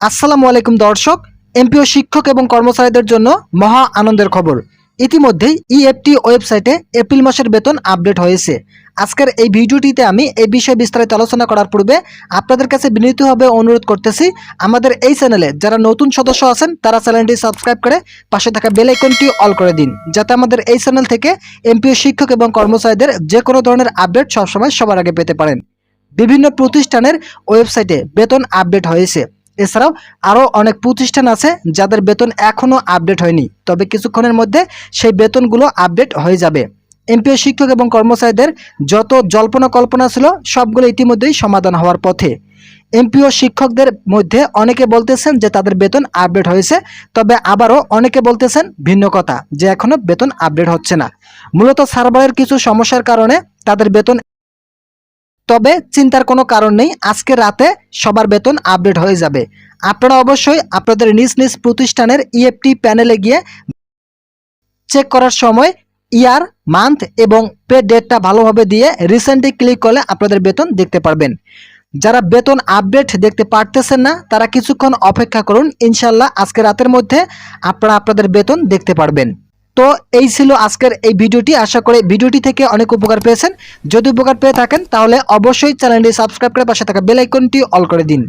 আসসালামু আলাইকুম দর্শক। এমপিও শিক্ষক এবং কর্মচারীদের জন্য মহা আনন্দের খবর। ইতিমধ্যেই ইএফটি ওয়েবসাইটে এপ্রিল মাসের বেতন আপডেট হয়েছে। আজকের এই ভিডিওটিতে আমি এই বিষয়ে বিস্তারিত আলোচনা করার পূর্বে আপনাদের কাছে বিনীতভাবে অনুরোধ করতেছি, আমাদের এই চ্যানেলে যারা নতুন সদস্য আছেন তারা চ্যানেলটি সাবস্ক্রাইব করে পাশে থাকা বেল আইকনটি অল করে দিন, যাতে আমাদের এই চ্যানেল থেকে এমপিও শিক্ষক এবং কর্মচারীদের যে কোনো ধরনের আপডেট সবসময় সবার আগে পেতে পারেন। বিভিন্ন প্রতিষ্ঠানের ওয়েবসাইটে বেতন আপডেট হয়েছে। এছাড়াও আরও অনেক প্রতিষ্ঠান আছে যাদের বেতন এখনও আপডেট হয়নি, তবে কিছুক্ষণের মধ্যে সেই বেতনগুলো আপডেট হয়ে যাবে। এমপিও শিক্ষক এবং কর্মচারীদের যত জল্পনা কল্পনা ছিল সবগুলো ইতিমধ্যেই সমাধান হওয়ার পথে। এমপিও শিক্ষকদের মধ্যে অনেকে বলতেছেন যে তাদের বেতন আপডেট হয়েছে, তবে আবারও অনেকে বলতেছেন ভিন্ন কথা, যে এখনো বেতন আপডেট হচ্ছে না। মূলত সার্ভারের কিছু সমস্যার কারণে তাদের বেতন, তবে চিন্তার কোনো কারণ নেই, আজকে রাতে সবার বেতন আপডেট হয়ে যাবে। আপনারা অবশ্যই আপনাদের নিজ নিজ প্রতিষ্ঠানের ইএফটি প্যানেলে গিয়ে চেক করার সময় ইয়ার, মান্থ এবং পে ডেটটা ভালোভাবে দিয়ে রিসেন্টলি ক্লিক করলে আপনাদের বেতন দেখতে পারবেন। যারা বেতন আপডেট দেখতে পারতেছেন না তারা কিছুক্ষণ অপেক্ষা করুন, ইনশাল্লাহ আজকে রাতের মধ্যে আপনারা আপনাদের বেতন দেখতে পারবেন। তো এই ছিল আজকের এই ভিডিওটি। আশা করি ভিডিওটি থেকে অনেক উপকার পেয়েছেন। যদি উপকার পেয়ে থাকেন তাহলে অবশ্যই চ্যানেলটি সাবস্ক্রাইব করে পাশে থাকা বেল আইকনটি অল করে দিন।